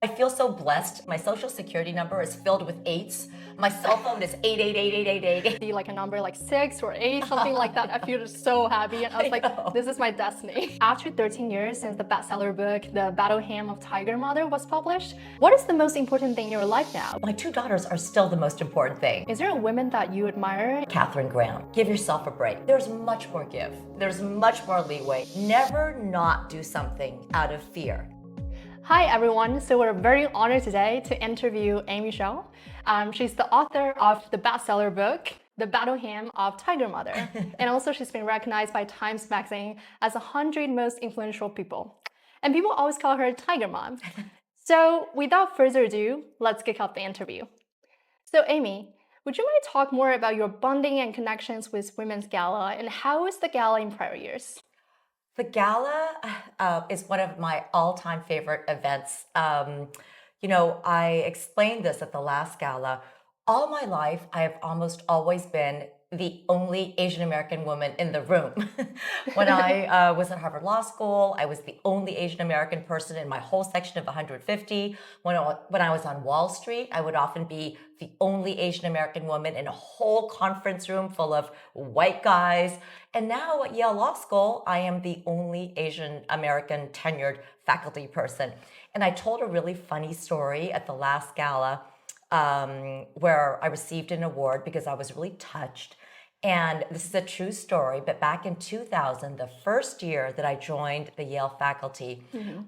I feel so blessed. My social security number is filled with eights. My cell phone is 8888888. See like a number like 6 or 8, something like that. I feel just so happy. And I was like, this is my destiny. After 13 years since the bestseller book, The Battle Hymn of Tiger Mother was published, what is the most important thing in your life now? My two daughters are still the most important thing. Is there a woman that you admire? Catherine Graham, give yourself a break. There's much more give. There's much more leeway. Never not do something out of fear. Hi everyone, so we're very honored today to interview Amy Chua. She's the author of the bestseller book, The Battle Hymn of Tiger Mother. And also she's been recognized by Times Magazine as 100 most influential people. And people always call her Tiger Mom. So without further ado, let's kick off the interview. So Amy, would you mind talk more about your bonding and connections with Women's Gala and how is the Gala in prior years? The Gala is one of my all-time favorite events. I explained this at the last Gala. All my life, I have almost always been the only Asian American woman in the room. When I was at Harvard Law School, I was the only Asian American person in my whole section of 150. When I was on Wall Street, I would often be the only Asian American woman in a whole conference room full of white guys. And now at Yale Law School, I am the only Asian American tenured faculty person. And I told a really funny story at the last Gala where I received an award because I was really touched. And this is a true story, but back in 2000, the first year that I joined the Yale faculty,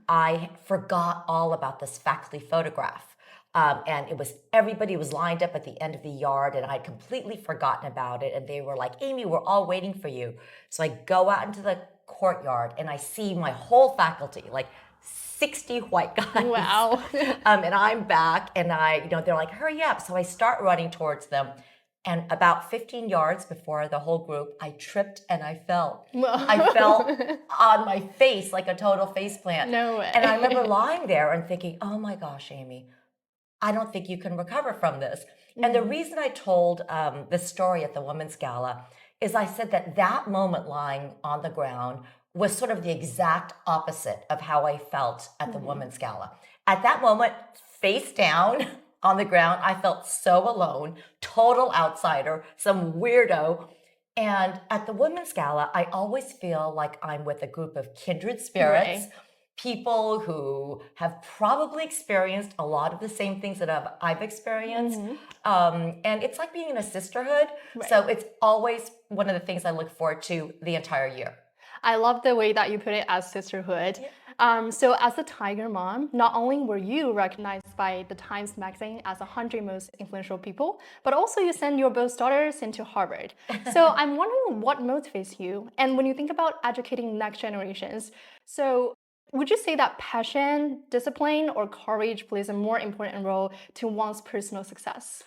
I forgot all about this faculty photograph. And everybody was lined up at the end of the yard and I'd completely forgotten about it. And they were like, Amy, we're all waiting for you. So I go out into the courtyard and I see my whole faculty, like 60 white guys. Wow. And I'm back and they're like, hurry up. So I start running towards them. And about 15 yards before the whole group, I tripped and I fell. I fell on my face like a total faceplant. No way. And I remember lying there and thinking, oh my gosh, Amy, I don't think you can recover from this. And the reason I told this story at the Women's Gala is I said that moment lying on the ground was sort of the exact opposite of how I felt at the Women's Gala. At that moment, face down on the ground, I felt so alone, total outsider, some weirdo. And at the Women's Gala, I always feel like I'm with a group of kindred spirits, people who have probably experienced a lot of the same things that I've experienced. And it's like being in a sisterhood. So it's always one of the things I look forward to the entire year. I love the way that you put it as sisterhood. So as a Tiger Mom, not only were you recognized by the Times Magazine as 100 most influential people, but also you sent your both daughters into Harvard. So I'm wondering what motivates you. And when you think about educating next generations, so would you say that passion, discipline, or courage plays a more important role to one's personal success?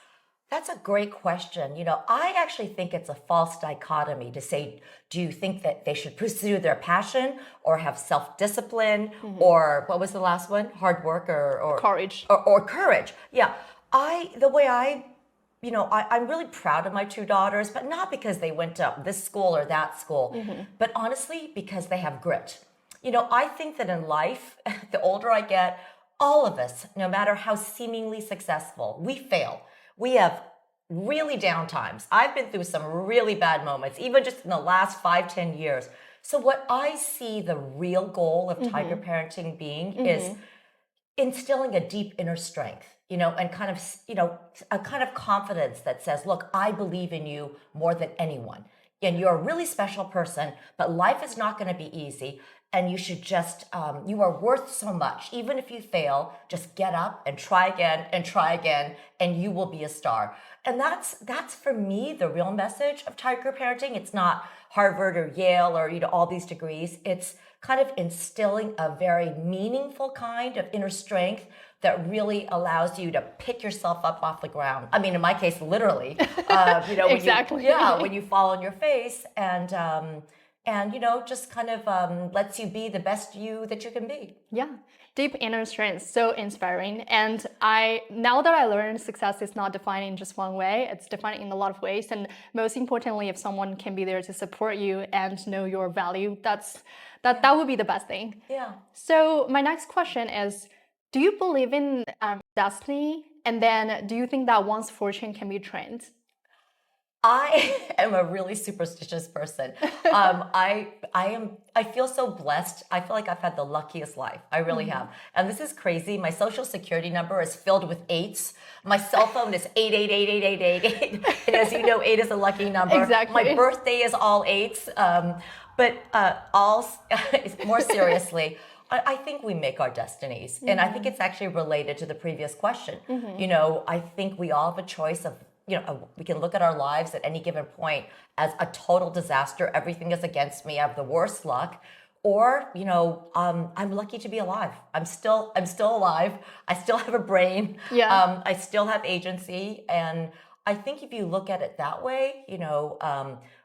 That's a great question. I actually think it's a false dichotomy to say, do you think that they should pursue their passion or have self-discipline or what was the last one? Hard work or courage. Or courage. Yeah. I'm really proud of my two daughters, but not because they went to this school or that school, but honestly, because they have grit. I think that in life, the older I get, all of us, no matter how seemingly successful, we fail. We have really down times. I've been through some really bad moments, even just in the last 5-10 years. So what I see the real goal of tiger parenting being is instilling a deep inner strength, and a kind of confidence that says, look, I believe in you more than anyone. And you're a really special person, but life is not going to be easy. And you should just, you are worth so much. Even if you fail, just get up and try again, and you will be a star. And that's for me, the real message of tiger parenting. It's not Harvard or Yale or, all these degrees. It's kind of instilling a very meaningful kind of inner strength that really allows you to pick yourself up off the ground. I mean, in my case, literally, Exactly. when you fall on your face and just kind of lets you be the best you that you can be. Yeah, deep inner strength, so inspiring. And now that I learned success is not defined in just one way, it's defined in a lot of ways. And most importantly, if someone can be there to support you and know your value, that would be the best thing. Yeah. So my next question is, Do you believe in destiny? And then do you think that one's fortune can be trained? I am a really superstitious person. I feel so blessed. I feel like I've had the luckiest life. I really have. And this is crazy. My social security number is filled with eights. My cell phone is 8888888. And as you know, eight is a lucky number. Exactly. My birthday is all eights. But more seriously, I think we make our destinies. And I think it's actually related to the previous question. I think we all have a choice of, we can look at our lives at any given point as a total disaster. Everything is against me. I have the worst luck. Or, I'm lucky to be alive. I'm still alive. I still have a brain. Yeah. I still have agency. And I think if you look at it that way,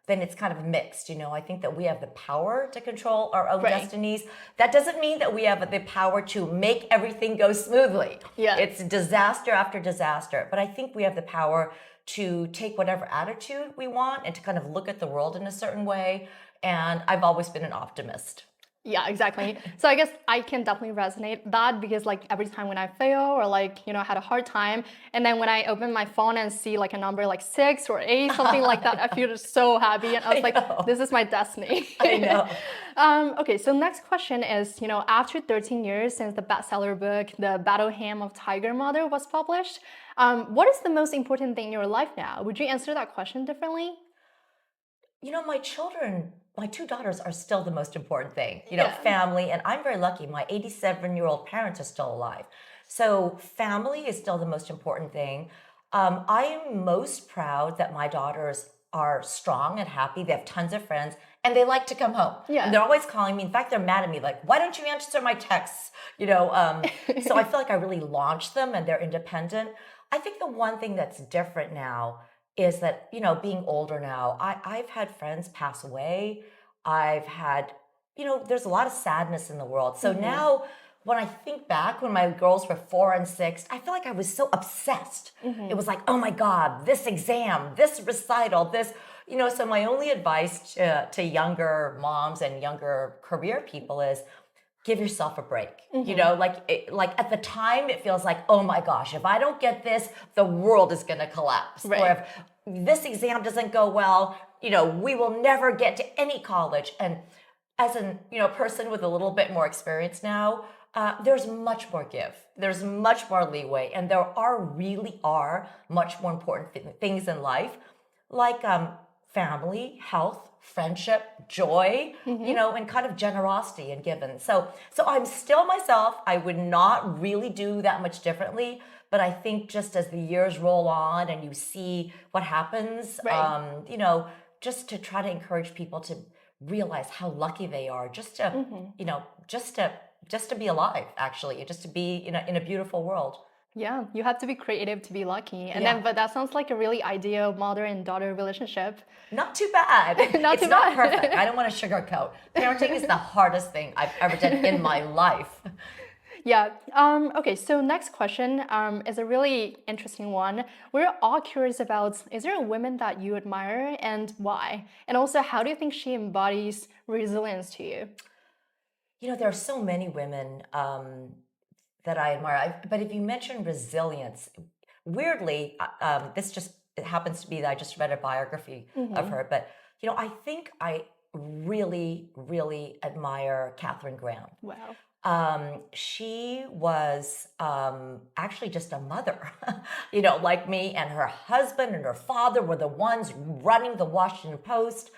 then it's kind of mixed. I think that we have the power to control our own destinies. That doesn't mean that we have the power to make everything go smoothly. Yeah. It's disaster after disaster. But I think we have the power to take whatever attitude we want and to kind of look at the world in a certain way. And I've always been an optimist. Yeah, exactly. So I guess I can definitely resonate that because like every time when I fail or like, had a hard time, and then when I open my phone and see like a number like 6 or 8, something like that, I feel just so happy. And I was like, this is my destiny. I know. Okay, so next question is, after 13 years since the bestseller book, The Battle Hymn of Tiger Mother was published, what is the most important thing in your life now? Would you answer that question differently? My children, my two daughters are still the most important thing, Yeah. family. And I'm very lucky. My 87-year-old parents are still alive. So family is still the most important thing. I am most proud that my daughters are strong and happy. They have tons of friends and they like to come home. Yeah. And they're always calling me. In fact, they're mad at me. Like, why don't you answer my texts? So I feel like I really launched them and they're independent. I think the one thing that's different now is that, being older now, I've had friends pass away. I've had, there's a lot of sadness in the world. So now when I think back when my girls were 4 and 6, I feel like I was so obsessed. It was like, oh my God, this exam, this recital, this, so my only advice to younger moms and younger career people is give yourself a break. Like at the time it feels like, oh my gosh, if I don't get this, the world is going to collapse. Right. Or if this exam doesn't go well, we will never get to any college. And as a person with a little bit more experience now, there's much more give. There's much more leeway, and there really are much more important things in life, like family, health, friendship, joy, and kind of generosity and giving. So I'm still myself. I would not really do that much differently. But I think just as the years roll on and you see what happens, just to try to encourage people to realize how lucky they are, just to be alive, actually, just to be in a beautiful world. Yeah, you have to be creative to be lucky. But that sounds like a really ideal mother and daughter relationship. Not too bad. It's not perfect. I don't want to sugarcoat. Parenting is the hardest thing I've ever done in my life. Yeah. Okay, so next question is a really interesting one. We're all curious about, is there a woman that you admire and why? And also, how do you think she embodies resilience to you? There are so many women that I admire. But if you mention resilience, weirdly, it happens to be that I just read a biography of her. But, I think I really, really admire Katharine Graham. Wow. She was actually just a mother, like me, and her husband and her father were the ones running the Washington Post.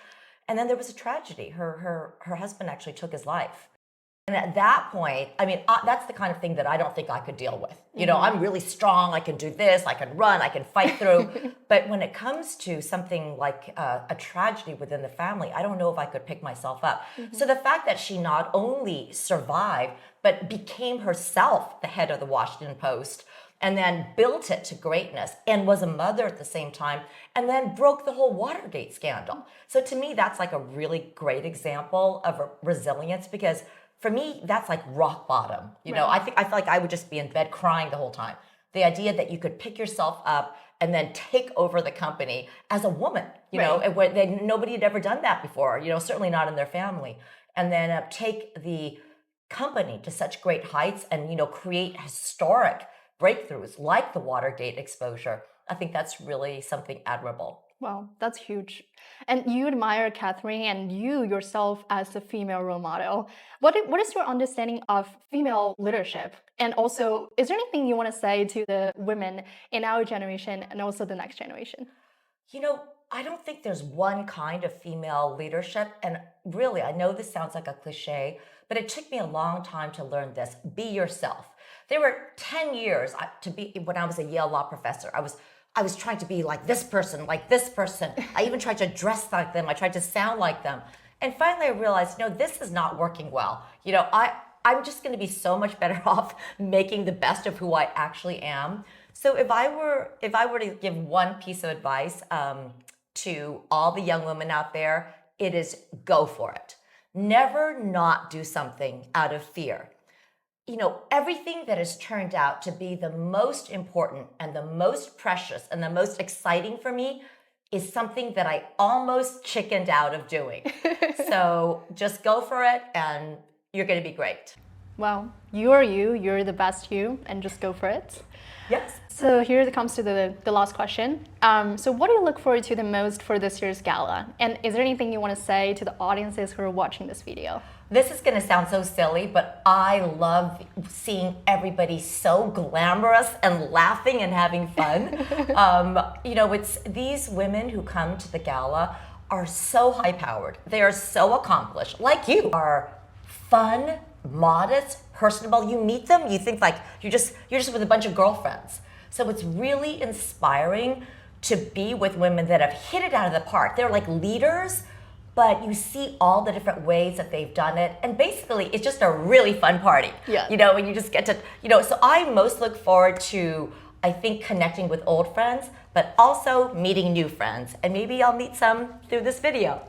And then there was a tragedy. Her husband actually took his life. And at that point, that's the kind of thing that I don't think I could deal with. I'm really strong. I can do this. I can run. I can fight through. But when it comes to something like a tragedy within the family, I don't know if I could pick myself up. So the fact that she not only survived, but became herself the head of the Washington Post, and then built it to greatness and was a mother at the same time, and then broke the whole Watergate scandal. So to me, that's like a really great example of resilience, because for me, that's like rock bottom. I feel like I would just be in bed crying the whole time. The idea that you could pick yourself up and then take over the company as a woman, nobody had ever done that before, certainly not in their family. And then take the company to such great heights and, create historic breakthroughs like the Watergate exposure. I think that's really something admirable. Wow, that's huge. And you admire Catherine and you yourself as a female role model. What is your understanding of female leadership? And also, is there anything you want to say to the women in our generation and also the next generation? I don't think there's one kind of female leadership. And really, I know this sounds like a cliche, but it took me a long time to learn this. Be yourself. There were 10 years to be when I was a Yale law professor. I was trying to be like this person, like this person. I even tried to dress like them. I tried to sound like them. And finally I realized, this is not working well. I'm just going to be so much better off making the best of who I actually am. So if I were to give one piece of advice to all the young women out there, it is go for it. Never not do something out of fear. Everything that has turned out to be the most important and the most precious and the most exciting for me is something that I almost chickened out of doing. So just go for it and you're going to be great. Well, you're the best you, and just go for it. Yes. So here it comes to the last question. So what do you look forward to the most for this year's gala? And is there anything you want to say to the audiences who are watching this video? This is going to sound so silly, but I love seeing everybody so glamorous and laughing and having fun. It's these women who come to the gala are so high-powered. They are so accomplished, like you are fun, modest, personable. You meet them, you think like you're just with a bunch of girlfriends. So it's really inspiring to be with women that have hit it out of the park. They're like leaders, but you see all the different ways that they've done it. And basically, it's just a really fun party. Yeah. And you just get to, so I most look forward to, I think, connecting with old friends, but also meeting new friends. And maybe I'll meet some through this video.